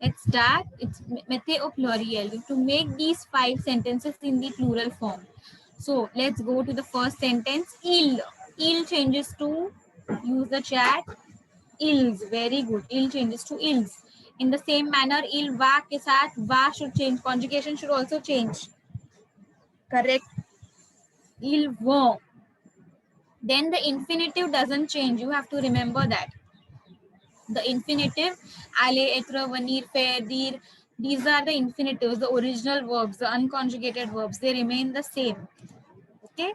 Let's start. It's meteo plurial. To make these 5 sentences in the plural form. So let's go to the first sentence. Il. Il changes to, use the chat. Ils. Very good. Il changes to ils. In the same manner, il va के साथ va should change. Conjugation should also change. Correct. Ils vont. Then the infinitive doesn't change. You have to remember that. The infinitive, ale, etre, venir, faire, dire, these are the infinitives, the original verbs, the unconjugated verbs. They remain the same. Okay.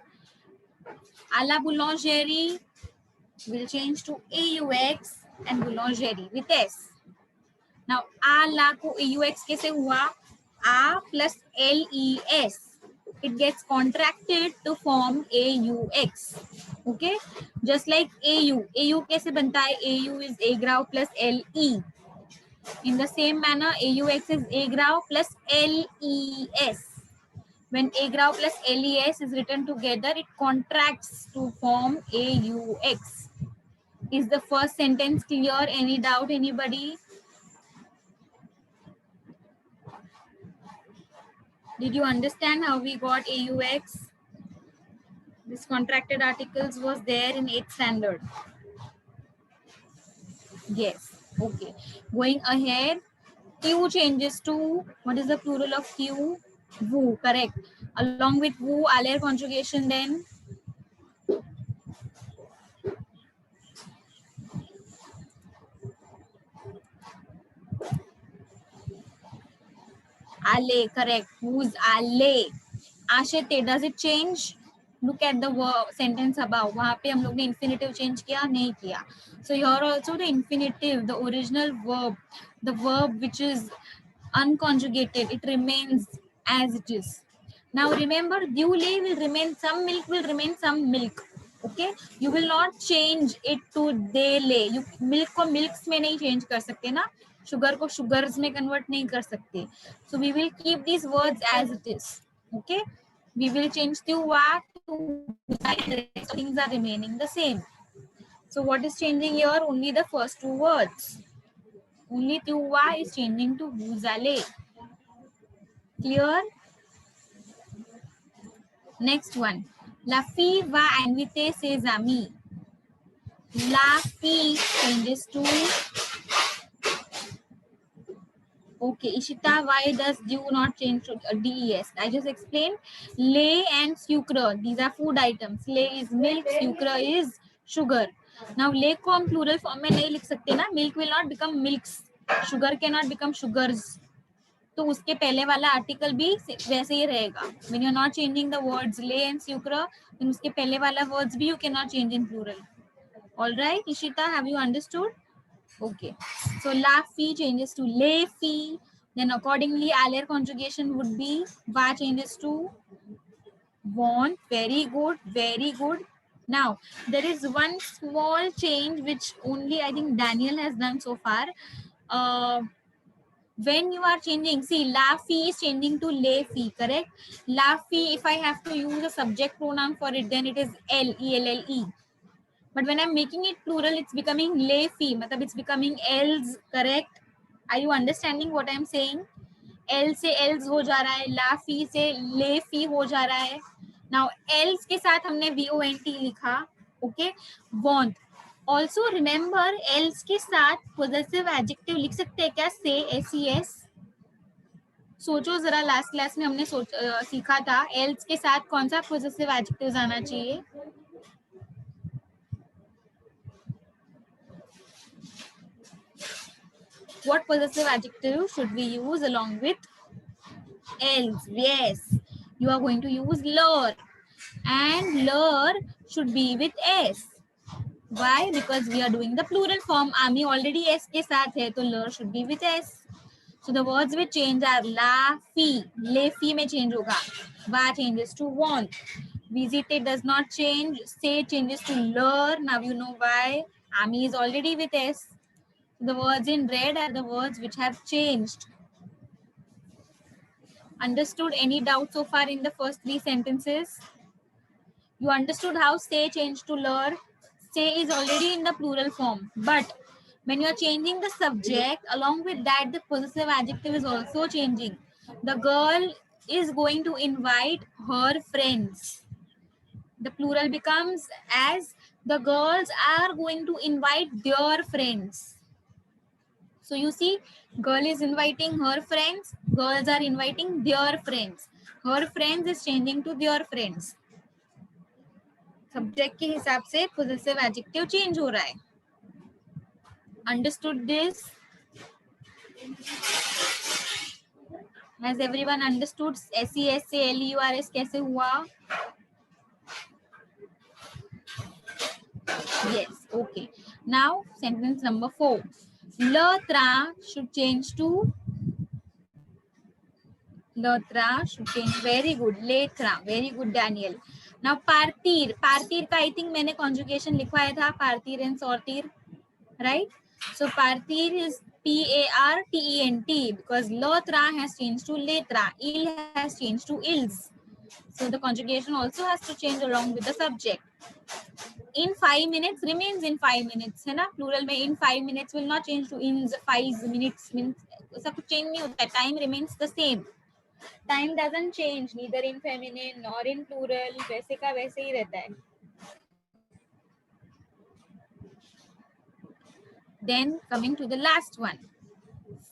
À la boulangerie will change to AUX and boulangerie with S. Now, à la को AUX कैसे हुआ? A plus LES. It gets contracted to form AUX. Okay, just like AU कैसे बनता है? AU is A-grau plus LE. In the same manner, AUX is A-grau plus LES. When A-grau plus LES is written together, it contracts to form AUX. Is the first sentence clear? Any doubt, anybody? Did you understand how we got AUX? This contracted articles was there in 8th standard. Yes. Okay. Going ahead, Q changes to, what is the plural of Q? Wu, correct. Along with wu, aller conjugation then. Alle, correct. Who's alle? Ashete, does it change? Look at the sentence above. वहाँ पे हम लोग ने infinitive change किया नहीं किया. So here also the infinitive, the original verb, the verb which is unconjugated, it remains as it is. Now remember, dule will remain, some milk will remain some milk. Okay, you will not change it to dele. You milk को milks में नहीं change कर सकते ना, sugar को sugars में convert नहीं कर सकते. So we will keep these words as it is. Okay, we will change the wa to things are remaining the same. So what is changing here? Only the first two words. Only tuwa is changing to vuzale. Clear? Next one. La fille va inviter ses amis. La fille changes to. Okay, Ishita, why does do not change to DES? I just explained. Lait and sucre, these are food items. Lait is milk, sucre is sugar. Now, lait को हम plural form में नहीं लिख सकते ना. Milk will not become milks. Sugar cannot become sugars. तो उसके पहले वाला आर्टिकल भी वैसे ही रहेगा. When you're not changing the words lay and sucre, then उसके पहले वाला words भी you cannot change in plural. All right, Ishita, have you understood? Okay. So la fee changes to lay fee. Then accordingly, aller conjugation would be va changes to want. Very good. Very good. Now, there is one small change which only I think Daniel has done so far. When you are changing, see, la fee is changing to lay fee, correct? La fee, if I have to use a subject pronoun for it, then it is L-E-L-L-E. But when I'm making it plural, it's becoming lay fee. Matlab it's becoming else, correct? Are you understanding what I'm saying? L से else हो जा रहा है, la fee से lay fee हो जा रहा है. Now else के साथ हमने VONT लिखा, okay? Want. Also remember, else के साथ possessive adjective लिख सकते हैं क्या? Say, SES. सोचो जरा, लास्ट क्लास में हमने सीखा था else के साथ कौन सा possessive adjectives आना चाहिए? What possessive adjective should we use along with else? Yes, you are going to use lure, and lure should be with s. Why? Because we are doing the plural form. Ami already s के साथ है, तो lure should be with s. So the words which change are la fee, le fee में change होगा. Va changes to want. Visited does not change. Say changes to lure. Now you know why. Ami is already with s. The words in red are the words which have changed. Understood? Any doubt so far in the first three sentences? You understood how say changed to lure? Say is already in the plural form, but When you are changing the subject, along with that, the possessive adjective is also changing. The girl is going to invite her friends. The plural becomes as the girls are going to invite their friends. So you see, girl is inviting her friends, girls are inviting their friends. Her friends is changing to their friends. Subject के हिसाब से possessive adjective change हो रहा है. Understood this? Has everyone understood SES से LEURS कैसे हुआ? Yes, okay. Now sentence number 4. Latra should change to Latra should change. Very good. Letra. Very good, Daniel. Now partir. Partir का I think मैंने conjugation लिखवाया था. Partir and sortir. Right? So partir is PARTENT because Latra has changed to letra. Il has changed to ils. So the conjugation also has to change along with the subject. In 5 minutes remains in 5 minutes, है ना? Plural में in 5 minutes will not change to in 5 minutes. ऐसा कुछ change नहीं होता. Time remains the same. Time doesn't change neither in feminine nor in plural. वैसे का वैसे ही रहता है. Then coming to the last one.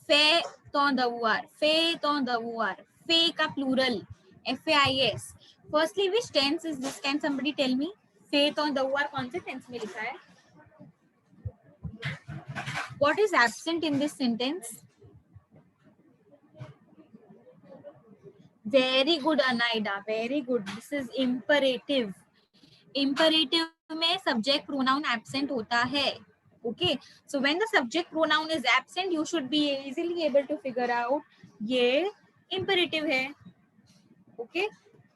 Fait ton devoir. Fait ton devoir. Fait का plural. FAIS. Firstly, which tense is this? Can somebody tell me? Fait ton devoir कौन से tense में लिखा है? What is absent in this sentence? Very good, Anaida. Very good. This is imperative. Imperative में subject pronoun absent होता है. Okay. So when the subject pronoun is absent, you should be easily able to figure out ये imperative है. Okay.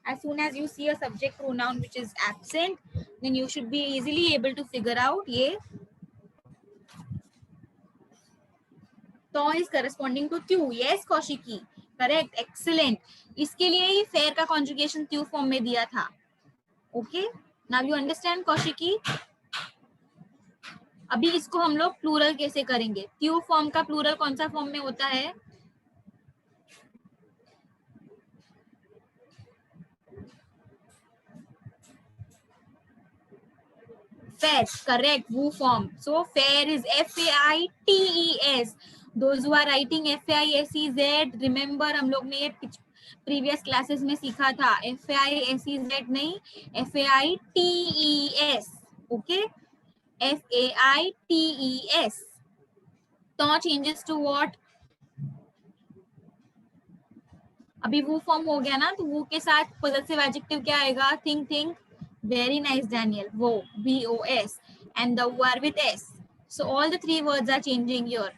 As soon as you see a subject pronoun which is absent, then you should be easily able to figure out ये तो is corresponding to tu. Yes, Kaushiki. Correct. Excellent. इसके लिए ही fair का conjugation tu form में दिया था. Okay. Now you understand, Kaushiki? अभी इसको हम लोग प्लूरल कैसे करेंगे? tu फॉर्म का प्लूरल कौन सा फॉर्म में होता है? Fair. Correct. Woo form. So fair is FAITES. Those who are writing FAISEZ, remember हम लोग ने ये प्रीवियस क्लासेस में सीखा था. FAISEZ नहीं, FAITES. Okay. FAITES. तो changes to what? अभी वो फॉर्म हो गया ना, तो वो के साथ पोजेसिव एडजेक्टिव क्या आएगा? Think. Very nice, Daniel. Wo, VOS, and the word with S. So all the three words are changing here.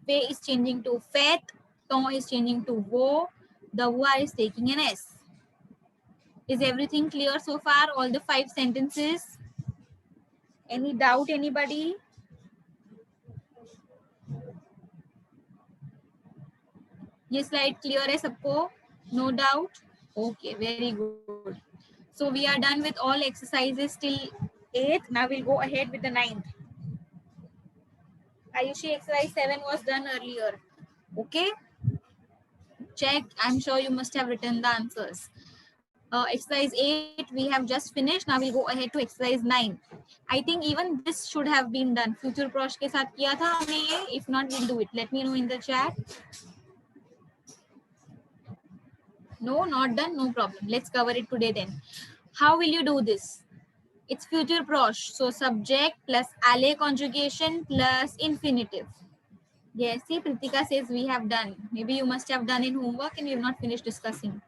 Fe is changing to fet, ton is changing to wo, the word is taking an S. Is everything clear so far? All the 5 sentences? Any doubt, anybody? ये slide clear है सबको? No doubt? Okay, very good. So we are done with all exercises till 8th. Now we'll go ahead with the 9th. Ayushi, exercise 7 was done earlier. Okay? Check. I'm sure you must have written the answers. Exercise 8 we have just finished. Now we'll go ahead to exercise 9. I think even this should have been done. Future Prosh के साथ किया था हमने ये. If not, we'll do it. Let me know in the chat. No, not done. No problem. Let's cover it today then. How will you do this? It's future prosh. So subject plus alle conjugation plus infinitive. Yes, see, Pritika says we have done. Maybe you must have done in homework and we have not finished discussing.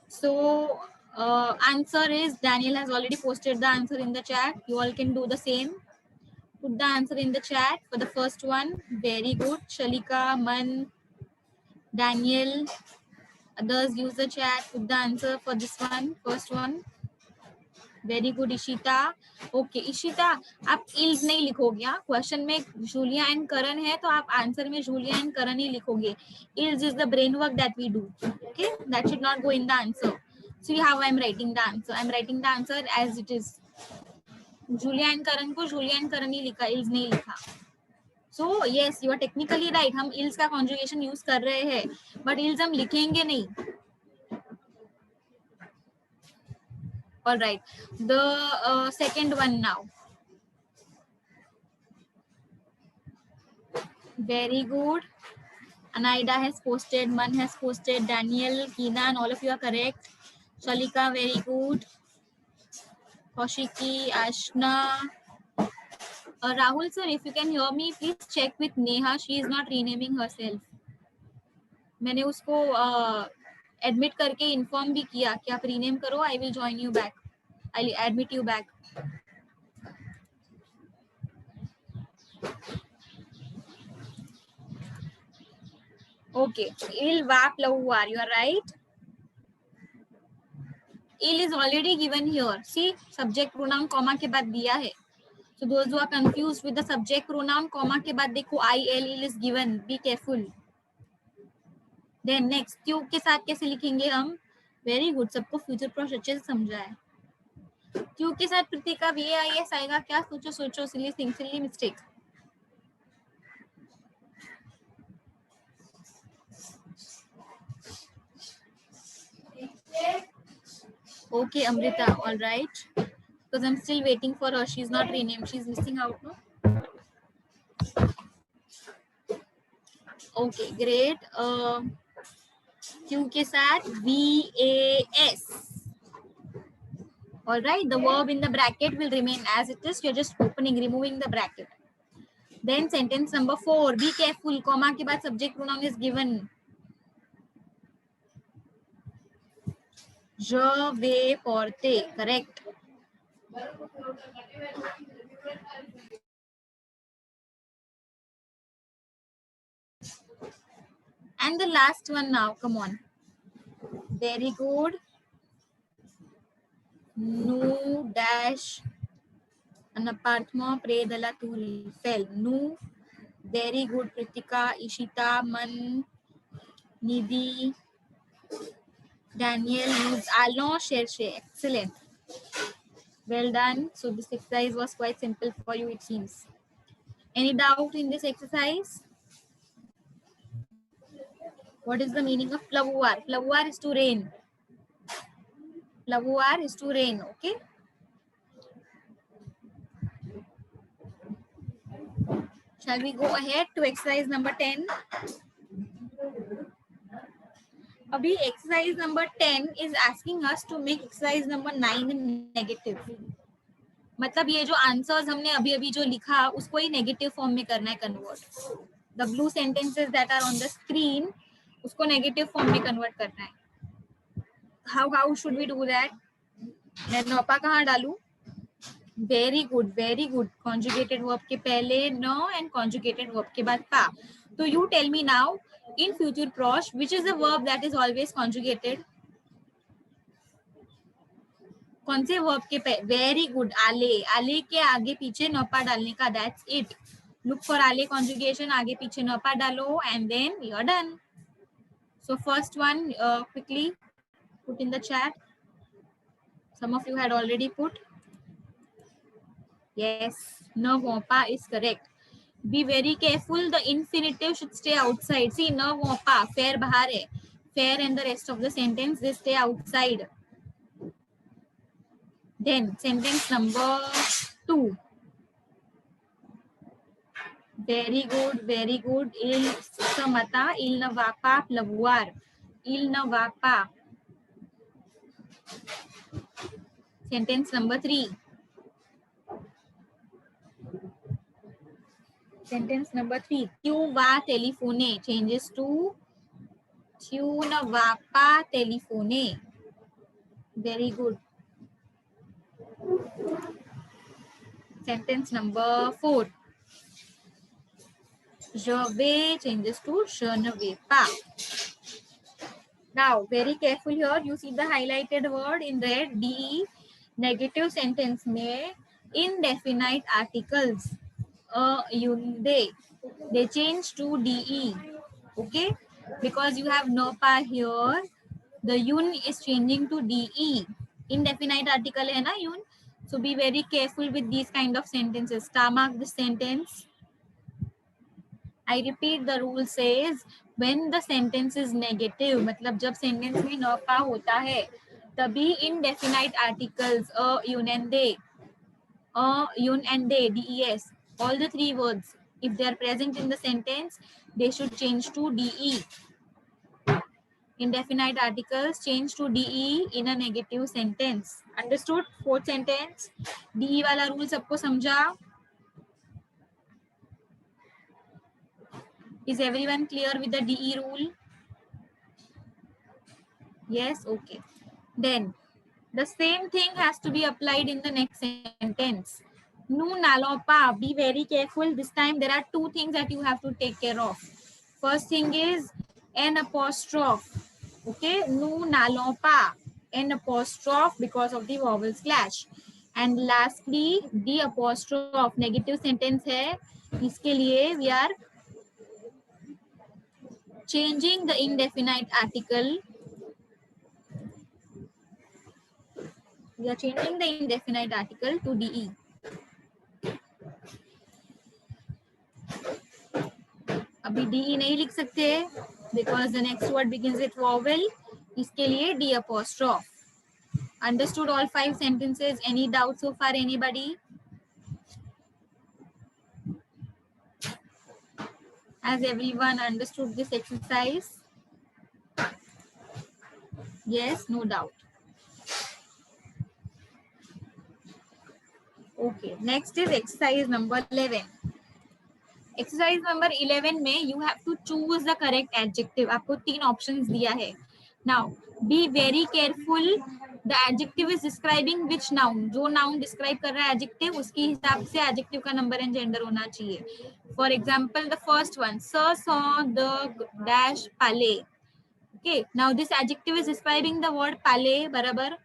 So answer is, Daniel has already posted the answer in the chat. You all can do the same. Put the answer in the chat for the first one. Very good. Shalika, Man, Daniel. Others use the chat. Put the answer for this one. First one. Very good Ishita. Okay Ishita, आप ills नहीं लिखोगे. Question में Julia and करण है तो आप answer में Julia and Karan ही लिखोगे. Else is the brain work that we do. Okay, that should not go in the answer. See how I am writing the answer. I am writing the answer as it is. Julia and Karan को Julia and Karan ही लिखा, ills नहीं लिखा. So yes, you are technically right. हम ills का conjugation use कर रहे हैं, but ills हम लिखेंगे नहीं. All right. The second one now. Very good. Anaida has posted, Man has posted, Daniel, Keenan, all of you are correct. Shalika, very good. Kaushiki, Ashna. Rahul sir, if you can hear me, please check with Neha. She is not renaming herself. मैंने उसको admit करके inform भी किया कि आप rename करो. I will join you back. I will admit you back. Okay. Il vap lahuar. You are right. Il is already given here. See, subject pronoun comma के बाद दिया है. So those who are confused with the subject pronoun comma के बाद देखो il is given. Be careful. Then next Q के साथ कैसे लिखेंगे हम? Very good. सबको future pros अच्छे से समझा है. Q के साथ प्रतीका VAIS आएगा क्या? सोचो silly mistake. Okay, Amrita, all right. Because I'm still waiting for her. She's not renamed. She's missing out, no? Okay, great. Q के साथ VAS. All right, the verb in the bracket will remain as it is. You're just removing the bracket. Then sentence number 4. Be careful. Comma के बाद subject pronoun is given. Je vais porter. Correct. And the last one now. Come on. Very good. Nous dash an appartement près de la tour Eiffel. Nous. Very good. Pritika, Ishita, Man, Nidhi, Daniel, nous allons chercher. Excellent. Well done. So this exercise was quite simple for you, it seems. Any doubt in this exercise? What is the meaning of pleuvoir? Pleuvoir is to rain. Pleuvoir is to rain, okay? Shall we go ahead to exercise number 10? Abhi exercise number 10 is asking us to make exercise number 9 in negative. मतलब ये जो answers हमने अभी जो लिखा उसको ही negative form में करना है convert. The blue sentences that are on the screen उसको नेगेटिव फॉर्म में कन्वर्ट करना है. How should we do that? मैं नौपा कहाँ डालूं? Very good. कॉन्जुगेटेड वर्ब के पहले न एंड कॉन्जुगेटेड वर्ब के बाद पा. तो you tell me now in future प्रोश which is the verb that is always conjugated? कौन से वर्ब के पे? Very good. आले के आगे पीछे नौपा डालने का. That's it. लुक फॉर आले कॉन्जुगेशन. आगे पीछे नौपा डालो and then you are done. So first one quickly put in the chat. Some of you had already put. Yes, ne vont pas is correct. Be very careful. The infinitive should stay outside. See, ne vont pas. Fair bahar hai. Fair and the rest of the sentence they stay outside. Then sentence number 2. Very good. Il se mata. Il ne va pas pleuvoir. Il ne va pas. Sentence number 3. Sentence number 3. Tu vas téléphoner changes to tu ne vas pas téléphoner. Very good. Sentence number 4. Je vais changes to je ne vais pas. Now, very careful here. You see the highlighted word in red, DE. Negative sentence में indefinite articles. They change to DE. Okay? Because you have no pa here, the yun is changing to DE. Indefinite article hai na yun. So be very careful with these kind of sentences. Star mark the sentence. I repeat, the rule says when the sentence is negative, मतलब जब sentence में नौका होता है तभी indefinite articles un and they, des, all the three words, if they are present in the sentence, they should change to de. Indefinite articles change to de in a negative sentence. Understood? Fourth sentence, de वाला rule सबको समझा? Is everyone clear with the de rule? Yes, okay. Then the same thing has to be applied in the next sentence. Nu nalopa, be very careful. This time there are two things that you have to take care of. First thing is an apostrophe. Okay, nu nalopa, an apostrophe because of the vowel clash. And lastly, the apostrophe, negative sentence hai. इसके लिए we are changing the indefinite article. We are changing the indefinite article to de. अभी de नहीं लिख सकते because the next word begins with vowel. इसके लिए d apostrophe. Understood all 5 sentences? Any doubt so far, anybody? Has everyone understood this exercise? Yes, no doubt. Okay, next is exercise number 11. Exercise number 11 में you have to choose the correct adjective. आपको 3 options दिया है. Now, be very careful. The adjective is describing which noun. जो noun describe कर रहा है adjective, उसकी हिसाब से adjective का number and gender होना चाहिए. For example, the first one, Sir saw the dash palais. Okay, now this adjective is describing the word palais, बराबर.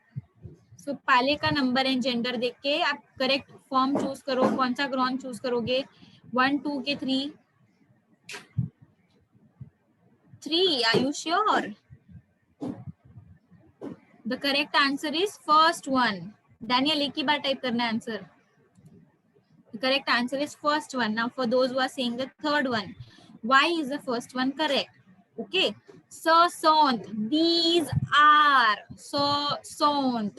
So palais का number and gender देख के आप correct form choose करो. कौन सा ground choose करोगे? 1, 2 के 3. 3, are you sure? The correct answer is first one. Daniel, एक ही बार type करना है answer. The correct answer is first one. Now for those who are saying the third one, why is the first one correct? Okay. So, these are, so,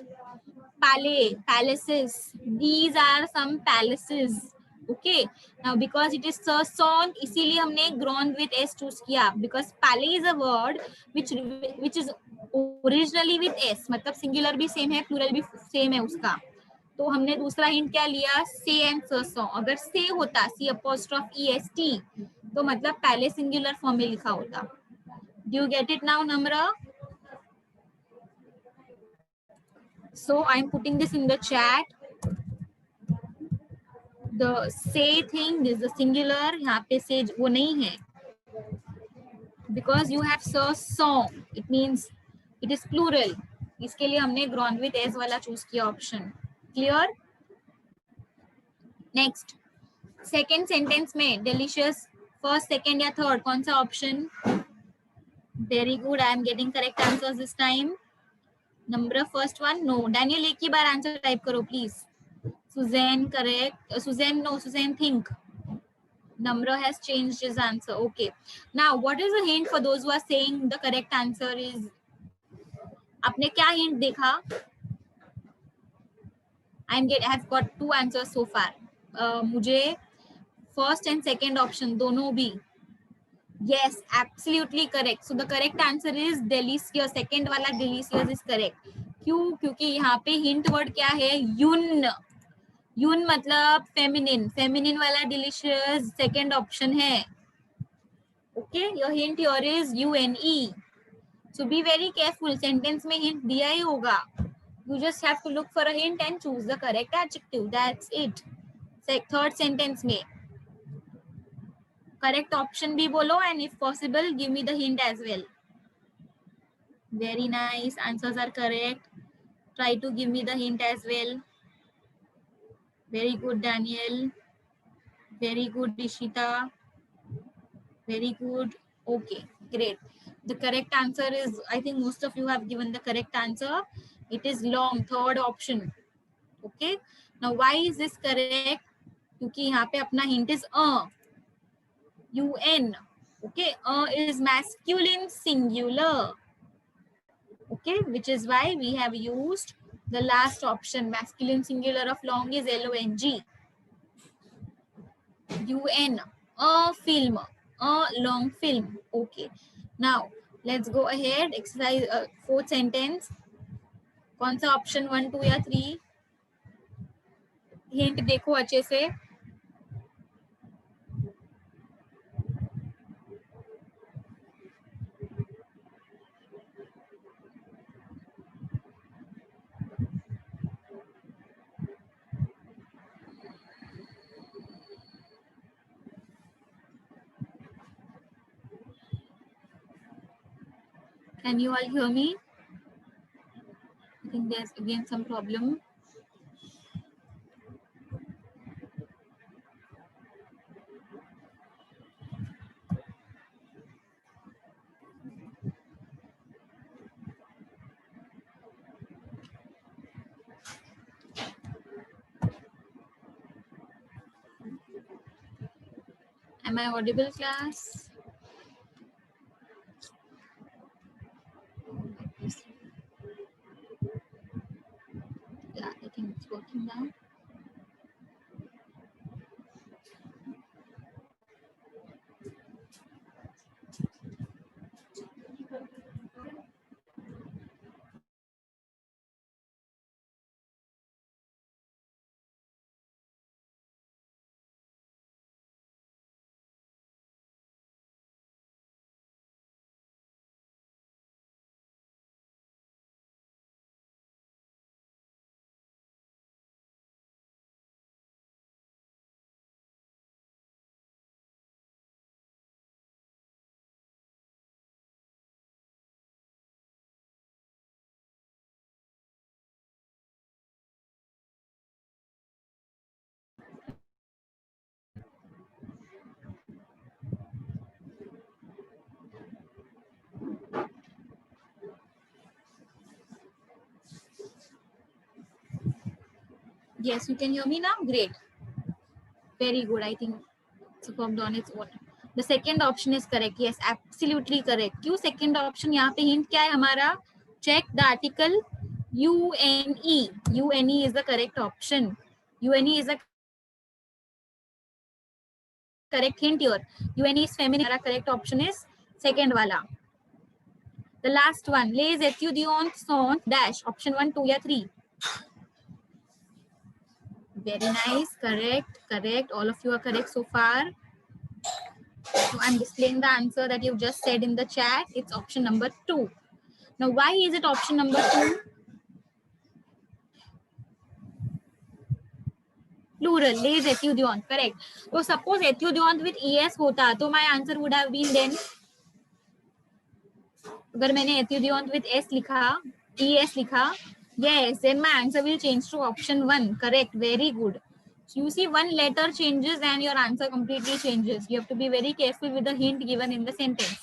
palais, palaces. These are some palaces. Okay. Now because it is son, इसीलिए हमने grown with s choose किया. Because palais is a word which is originally with s. मतलब singular भी same है, plural भी same है उसका. तो हमने दूसरा हिंट क्या लिया? से एंड सो. अगर से होता सी अपोस्ट्रोफ EST तो मतलब पहले सिंगुलर फॉर्म में लिखा होता. Do you get it now, Namra? So I'm putting this in the chat. The say thing is the singular. यहाँ पे से वो नहीं है. Because you have song, it means it is plural. इसके लिए हमने grown with s वाला choose किया option. Clear? Next, second sentence में delicious first, second या third कौन सा option? Very good. I am getting correct answers this time. Number first one, no. Daniel, एक ही बार answer type करो please. Suzanne correct. Suzanne, no. Suzanne think. Number has changed his answer. Okay. Now, what is the hint for those who are saying the correct answer is? आपने क्या hint देखा? I have got 2 answers so far. मुझे first and second option दोनों भी. Yes, absolutely correct. So the correct answer is delicious. Second वाला delicious is correct. क्यों? क्योंकि यहाँ पे hint word क्या है? Yun. Yun मतलब feminine. Feminine वाला delicious second option है. Okay, your hint here is UNE. So be very careful. Sentence में hint दिया ही होगा. You just have to look for a hint and choose the correct adjective. That's it. Third sentence में correct option भी बोलो and if possible give me the hint as well. Very nice. Answers are correct. Try to give me the hint as well. Very good, Daniel. Very good, Ishita. Very good. Okay, great. The correct answer is, I think most of you have given the correct answer. It is long, third option. Okay. Now, why is this correct? क्योंकि यहाँ पे अपना hint is UN. Okay, is masculine singular. Okay, which is why we have used the last option. Masculine singular of long is LONG. UN, a film, a long film. Okay, now let's go ahead. Exercise fourth sentence. कौन सा option 1 2 या 3? Hint देखो अच्छे से. Can you all hear me? I think there's again some problem. Am I audible, class? Yeah, I think it's working now. Yes, you can hear me now? Great. Very good. I think it's performed on its own. The second option is correct. Yes, absolutely correct. क्यों second option? यहाँ पे hint क्या है हमारा? Check the article UNE. UNE is the correct option. UNE is the correct hint here. UNE is feminine. हमारा correct option is second वाला. The last one. Les étudiants sont dash. Option 1, 2 या 3. Very nice. Correct. Correct. All of you are correct so far. So I'm displaying the answer that you've just said in the chat. It's option number 2. Now, why is it option number 2? Plural, les étudiants, correct. So suppose étudiant with es hota, तो my answer would have been then. अगर मैंने étudiant with s लिखा, es लिखा, yes, then my answer will change to option 1. Correct, very good. So you see, one letter changes and your answer completely changes. You have to be very careful with the hint given in the sentence.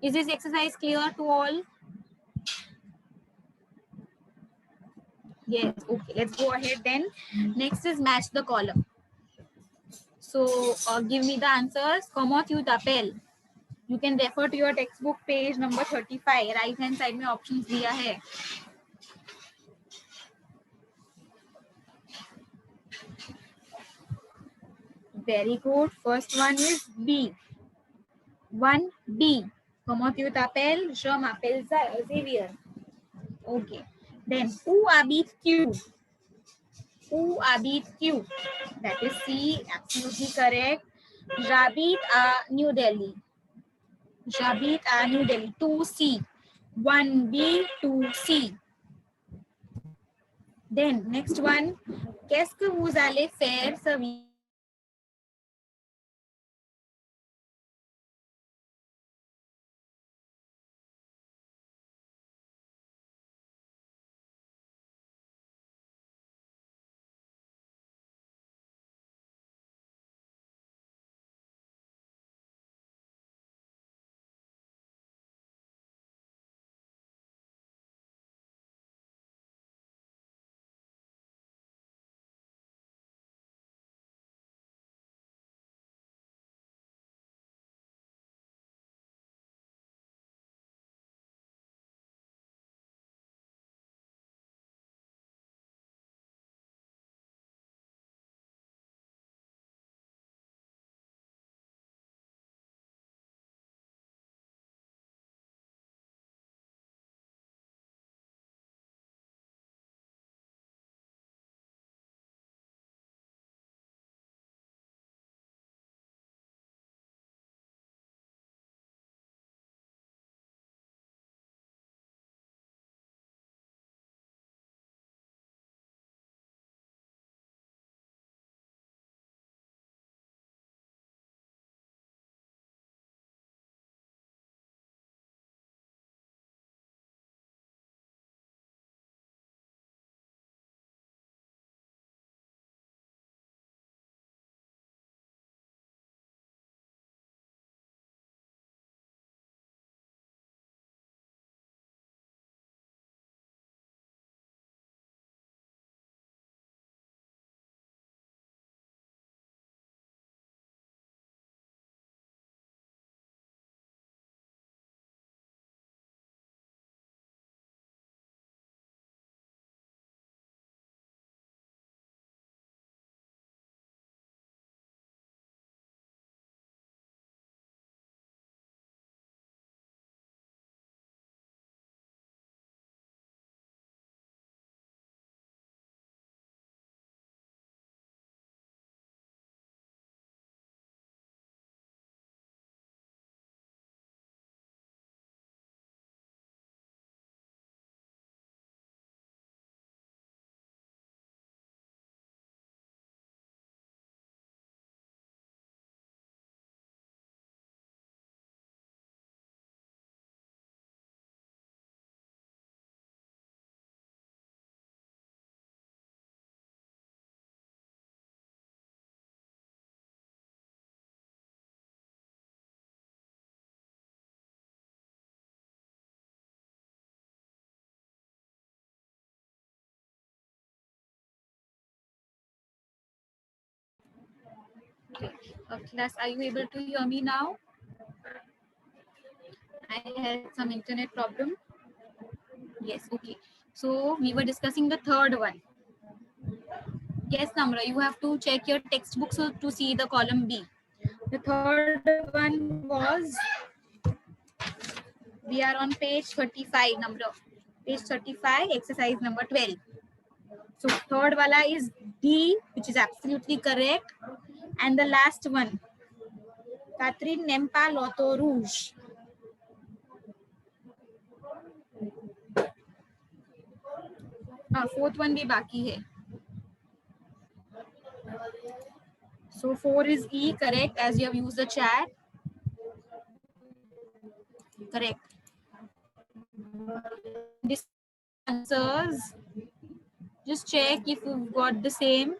Is this exercise clear to all? Yes, okay, let's go ahead then. Next is match the column. So give me the answers. Comment you t'appelle. You can refer to your textbook page number 35. Right hand side में options दिया है. Very good. First one is B. 1B. Comment tu t'appelles? Je m'appelle Xavier. Okay. Then où habite Q? Où habite Q? That is C. Absolutely correct. J'habite à New Delhi. J'habite à New Delhi. 2C. 1B, 2C. Then next one. Qu'est-ce que vous allez faire ce Class, are you able to hear me now? I had some internet problem. Yes, okay. So we were discussing the third one. Yes, Namra, you have to check your textbook so to see the column B. The third one was, we are on page 35, Namra. Page 35, exercise number 12. So third wala is D, which is absolutely correct. And the last one, Catherine Nempa Loto Rouge. Fourth one भी बाकी है. So 4 is E, correct, as you have used the chat. Correct. This answers. Just check if you've got the same.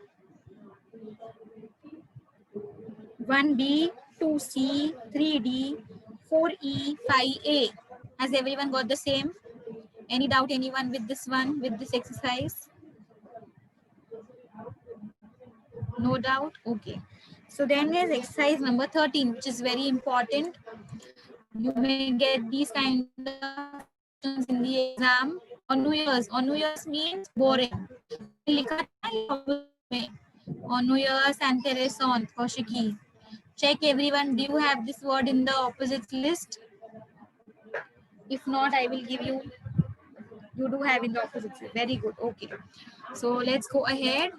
1B, 2C, 3D, 4E, 5A. Has everyone got the same? Any doubt, anyone with this one, with this exercise? No doubt? Okay. So then there's exercise number 13, which is very important. You may get these kind of questions in the exam. On New Year's. On New Year's means boring. On New Year's and Tereson, Kaushiki. Check everyone. Do you have this word in the opposites list? If not, I will give you. You do have in the opposites list. Very good. Okay. So let's go ahead.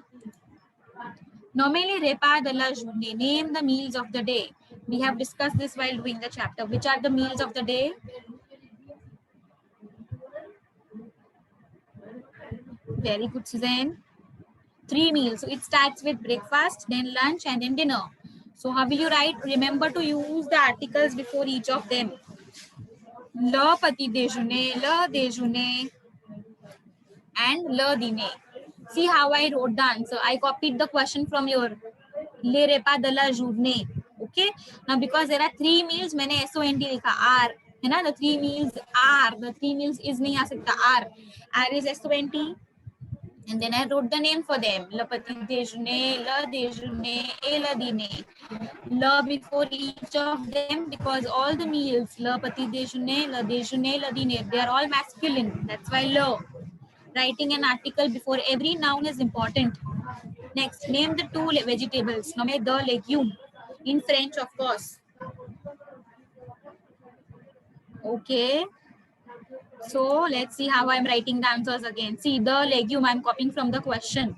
Normally, repas de la journée. Name the meals of the day. We have discussed this while doing the chapter. Which are the meals of the day? Very good, Suzanne. 3 meals. So it starts with breakfast, then lunch, and then dinner. So how will you write? Remember to use the articles before each of them. Le petit déjeuner, le déjeuner, and le dîner. See how I wrote the answer. I copied the question from your Le repas de la journée. Okay. Now because there are 3 meals, मैंने SONT लिखा R. है ना? The 3 meals are. The 3 meals is नहीं आ सकता R. R is SONT. And then I wrote the name for them. Le petit déjeuner, le déjeuner, et le dîner. Le before each of them because all the meals, le petit déjeuner, le dîner, they are all masculine. That's why le. Writing an article before every noun is important. Next, name the 2 vegetables. Nomme the legume. In French, of course. Okay. So let's see how I'm writing the answers again. See the legume I'm copying from the question.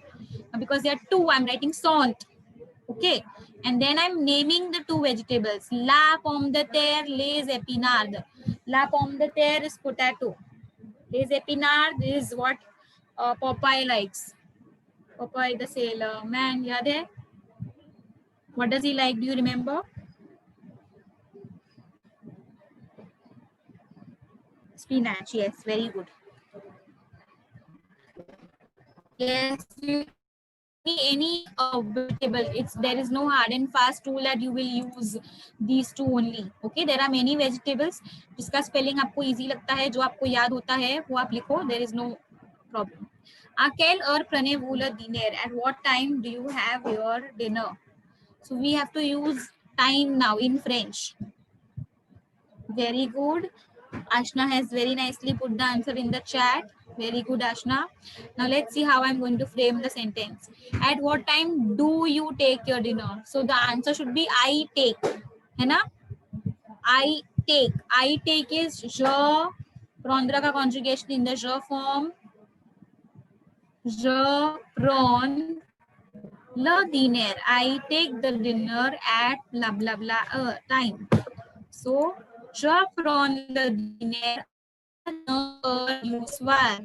Because there are 2, I'm writing sont. Okay. And then I'm naming the 2 vegetables. La pomme de terre, les épinards. La pomme de terre is potato. Les épinards is what Popeye likes. Popeye the sailor man. Yeah, there. What does he like? Do you remember? Spinach. Yes, very good. Yes, any vegetable. There is no hard and fast rule that you will use these 2 only. Okay, there are many vegetables. जिसका spelling आपको easy लगता है, जो आपको याद होता है, वो आप लिखो. There is no problem. À quelle heure prenez-vous le dîner? At what time do you have your dinner? So we have to use time now in French. Very good. Ashna has very nicely put the answer in the chat. Very good, Ashna. Now let's see how I'm going to frame the sentence. At what time do you take your dinner? So the answer should be I take. है ना? I take. I take is je. Prendra ka conjugation in the je form. Je prends le dîner. I take the dinner at blah blah blah time. So je prends le dîner you soir.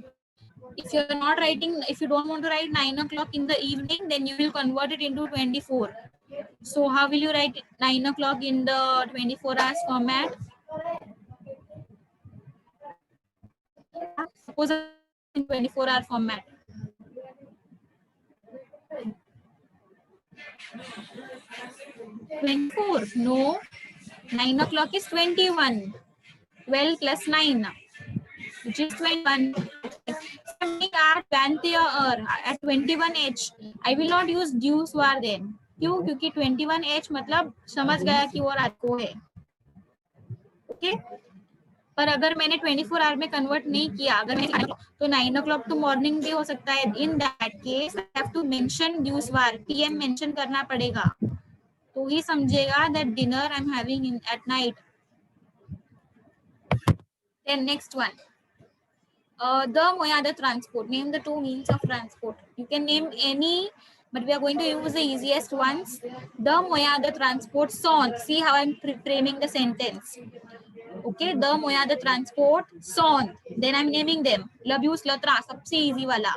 If you're not writing, if you don't want to write 9 o'clock in the evening, then you will convert it into 24. So how will you write 9 o'clock in the 24 hours format? Suppose in 24-hour format. 24. No. 9 o'clock is 21. 12 plus 9. Which is 21. At 21 h. I will not use du soir then. क्यों? क्योंकि 21H मतलब समझ गया कि वो रात को है. ओके, पर अगर मैंने 24 आवर में कन्वर्ट नहीं किया, अगर मैंने तो 9 o'clock तो मॉर्निंग भी हो सकता है. In that case I have to mention ड्यूसवार, PM मेंशन करना पड़ेगा, तो ही समझेगा that dinner I am having in at night. Then next one, the moya the transport. Name the two means of transport. You can name any, but we are going to use the easiest ones. The moya the transport son. See how I'm framing the sentence. Okay, the moya the transport son. Then I'm naming them. Labuse latra. सबसे easy वाला.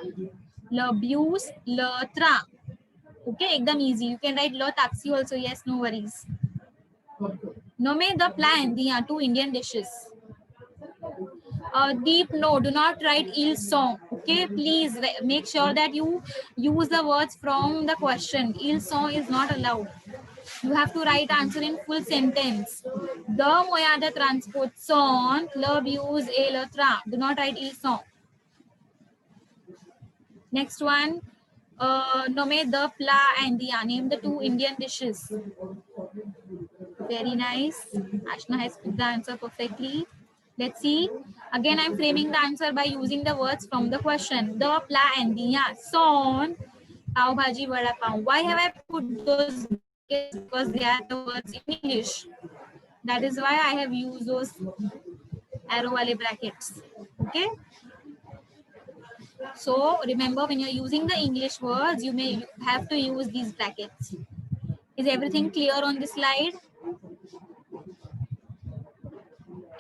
Labuse latra. Okay, एकदम easy. You can write lo taxi also. Yes, no worries. Nome the plan. These are two Indian dishes. Deep, no, do not write il song. Okay, please make sure that you use the words from the question. Il song is not allowed. You have to write answer in full sentence. The moya the transport son, love use a latra. Do not write il song. Next one, nome the pla and the name the two Indian dishes. Very nice. Ashna has put the answer perfectly. Let's see. Again, I'm framing the answer by using the words from the question. The, pla, and diya. Son, pav bhaji, vada pav. Why have I put those? Because they are the words in English. That is why I have used those arrow wale brackets. Okay. So remember, when you're using the English words, you may have to use these brackets. Is everything clear on this slide?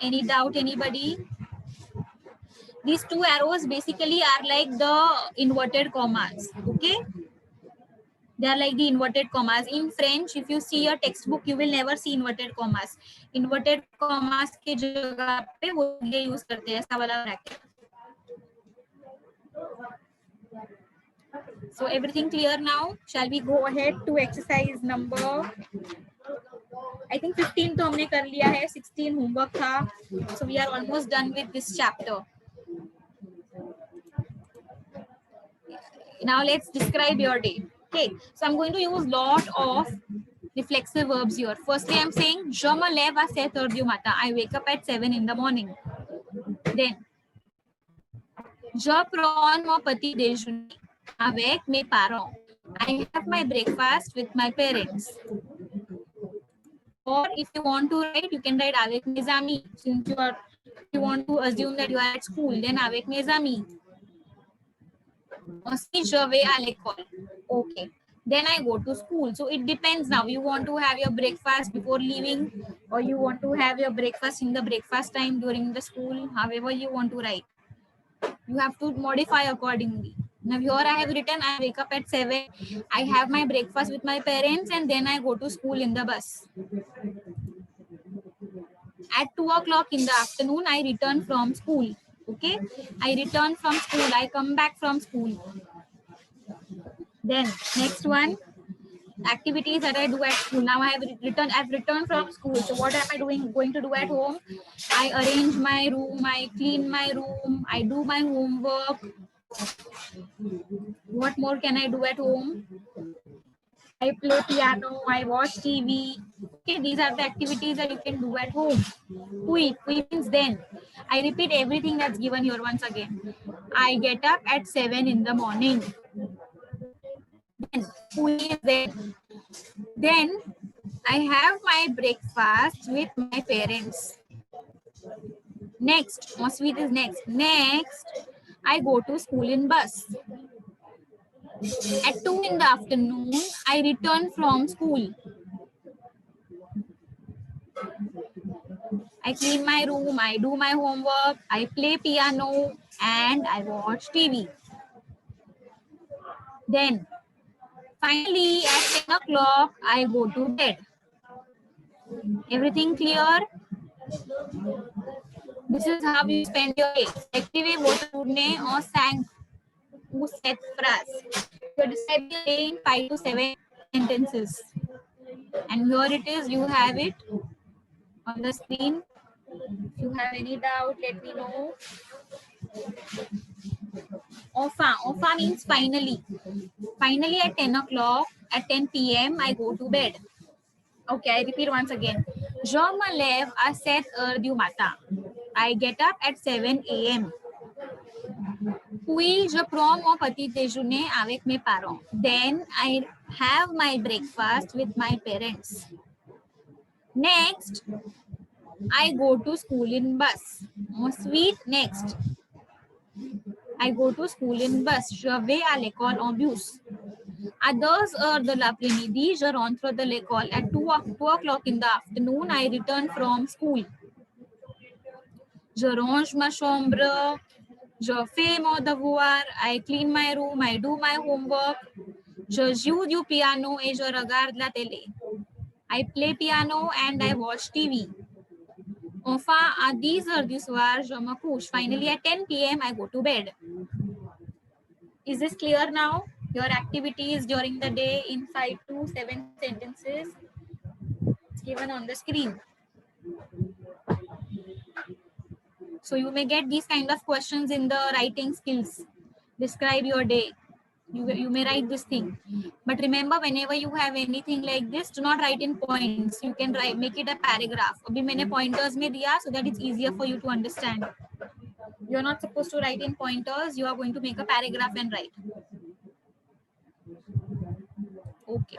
Any doubt, anybody? These two arrows basically are like the inverted commas. Okay, they are like the inverted commas. In French, if you see a textbook, you will never see inverted commas. Inverted commas के जगह पे वो ये use करते हैं ऐसा वाला bracket. So everything clear now? Shall we go ahead to exercise number? I think 15 तो हमने कर लिया है, 16 homework था. So we are almost done with this chapter. Now let's describe your day. Okay, so I'm going to use lot of reflexive verbs here. Firstly, I'm saying je me lève à 7 heures du matin. I wake up at 7 in the morning. Then je prends mon petit déjeuner avec mes parents. I have my breakfast with my parents. Or if you want to write, you can write avec mes amis. Since you want to assume that you are at school, then avec mes amis. Ensuite, je vais à l'école. Okay. Then I go to school. So it depends now. You want to have your breakfast before leaving, or you want to have your breakfast in the breakfast time during the school, however you want to write. You have to modify accordingly. Now here I have written I wake up at 7. I have my breakfast with my parents and then I go to school in the bus. At 2 o'clock in the afternoon, I return from school. Okay, I return from school. I come back from school. Then next one, activities that I do at school. Now I've returned from school. So what am I going to do at home? I arrange my room, I clean my room, I do my homework. What more can I do at home? I play piano, I watch TV. Okay, these are the activities that you can do at home. Kui means then. I repeat everything that's given here once again. I get up at 7 in the morning. Then, kui is then. Then I have my breakfast with my parents. Next, sweet is next. Next, I go to school in bus. At 2 in the afternoon, I return from school. I clean my room, I do my homework, I play piano, and I watch TV. Then, finally, at 10 o'clock, I go to bed. Everything clear? This is how you spend your day. Active बोलने और sang who set phrase. So describe your day in 5 to 7 sentences. And here it is. You have it on the screen. If you have any doubt, let me know. Enfin means finally. Finally at 10 o'clock, At 10 p.m. I go to bed. Okay, I repeat once again. Je me lève à 7 heures du matin. I get up at 7 a.m. Puis je prends mon petit déjeuner avec mes parents. Then I have my breakfast with my parents. Next, I go to school in bus. Ensuite, next, I go to school in bus. Je vais à l'école en bus. À 2 heures de l'après-midi, je rentre de l'école. At 2 o'clock in the afternoon, I return from school. Je range ma chambre. Je fais mon devoir. I clean my room. I do my homework. Je joue du piano et je regarde la télé. I play piano and I watch TV. Enfin, à 10 heures du soir, je me couche. Finally, at 10 p.m., I go to bed. Is this clear now? Your activities during the day in 5 to 7 sentences given on the screen. So you may get these kind of questions in the writing skills. Describe your day. You may write this thing. But remember, whenever you have anything like this, do not write in points. You can write, make it a paragraph. Abhi maine pointers mein diya so that it's easier for you to understand. You're not supposed to write in pointers. You are going to make a paragraph and write. Okay.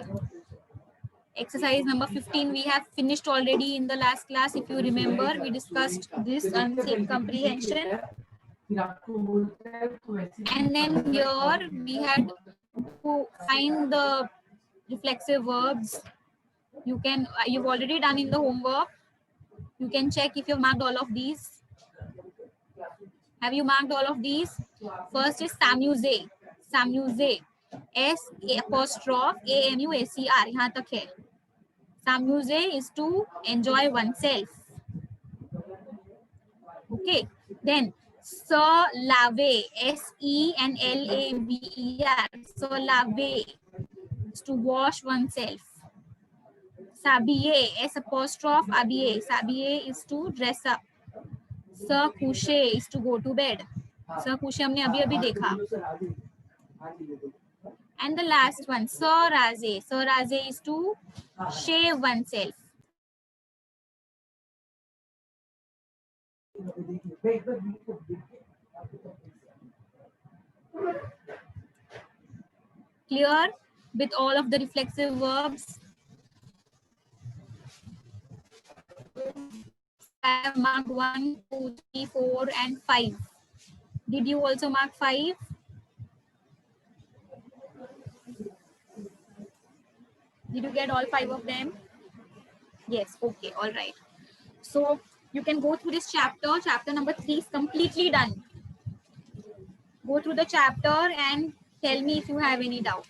Exercise number 15 we have finished already in the last class. If you remember, we discussed this unsafe comprehension. And then here we had to find the reflexive verbs. You've already done in the homework. You can check if you've marked all of these. Have you marked all of these? First is s'amuser. S'amuser. S''A''AMUSER. यहाँ तक है. S'amuser is to enjoy oneself. Okay. Then se laver. SENLAVER. Se laver is to wash oneself. S'habiller. S''ABIER. S'habiller is to dress up. Se coucher is to go to bed. Se coucher हमने अभी अभी देखा. And the last one, se raser. Se raser is to shave oneself. Clear with all of the reflexive verbs? I have marked 1, 2, 3, 4, and 5. Did you also mark 5? Did you get all 5 of them? Yes, okay, all right. So you can go through this chapter. Chapter number 3 is completely done. Go through the chapter and tell me if you have any doubt.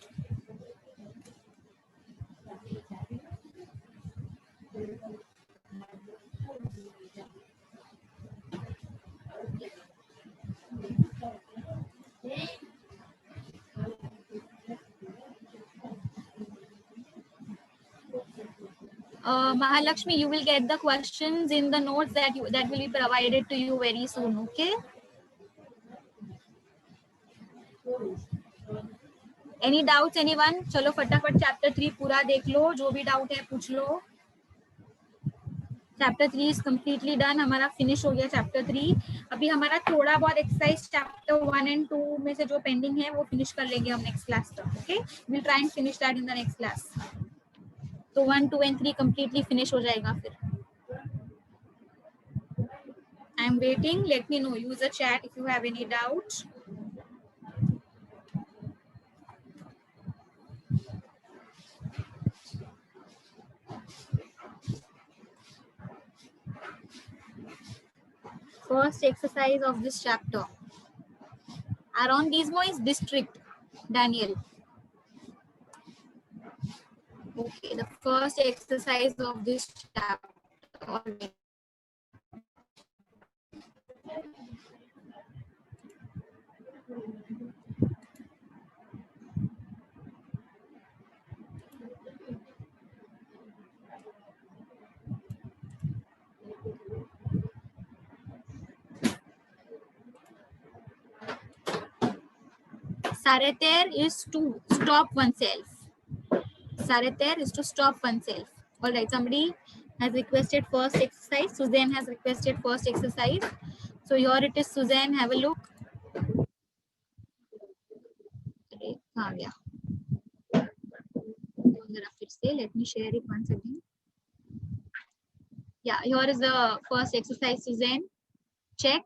Mahalakshmi, you will get the questions in the notes that will be provided to you very soon, okay? Any doubts, anyone? चलो फटाफट chapter 3 पूरा देख लो, जो भी doubt है पूछ लो. Chapter 3 is completely done. हमारा finish हो गया chapter 3. अभी हमारा थोड़ा बहुत exercise chapter 1 and 2 में से जो pending है वो finish कर लेंगे हम next class तक, okay? We'll try and finish that in the next class. तो 1, 2 and 3 completely finish हो जाएगा फिर. I'm waiting. Let me know. Use the chat if you have any doubt. First exercise of this chapter. Arrondissement is district. Daniel. Okay, the first exercise of this chapter. Already. S'arrêter is to stop oneself. Saret there is to stop oneself. All right, somebody has requested first exercise. Suzanne has requested first exercise. So here it is, Suzanne, have a look. Yeah. Let me share it once again. Yeah, here is the first exercise, Suzanne. Check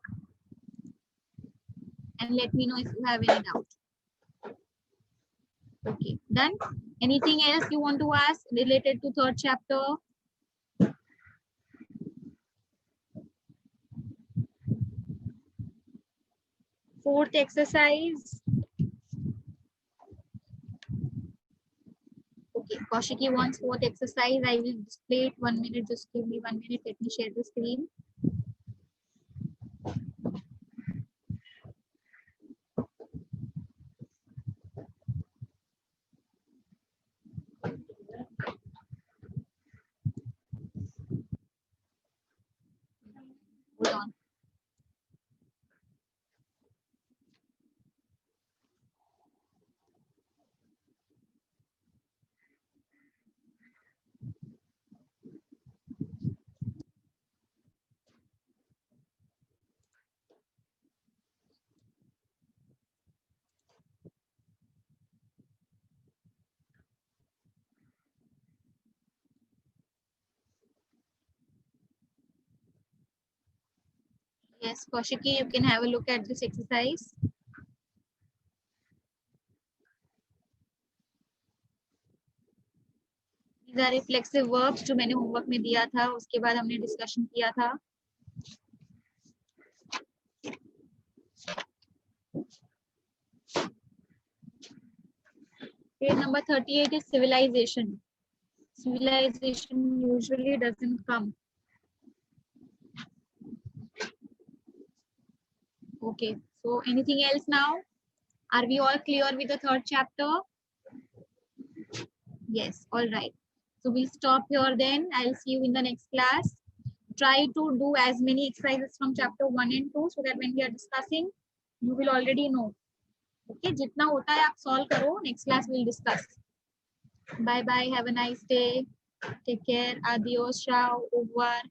and let me know if you have any doubt. Okay, done. Anything else you want to ask related to third chapter? Fourth exercise. Okay, Kaushiki wants fourth exercise. I will display it 1 minute. Just give me 1 minute. Let me share the screen. Hold on. Yes, Kaushiki, you can have a look at this exercise. These are reflexive verbs जो मैंने homework में दिया था, उसके बाद हमने discussion किया था. Page number 38 is civilization. Civilization usually doesn't come. Okay, so anything else now? Are we all clear with the third chapter? Yes, all right. So we'll stop here then. I'll see you in the next class. Try to do as many exercises from chapter 1 and 2 so that when we are discussing, you will already know. Okay, jitna hota hai aap solve karo. Next class we'll discuss. Bye bye. Have a nice day. Take care. Adios. Ciao. Au revoir.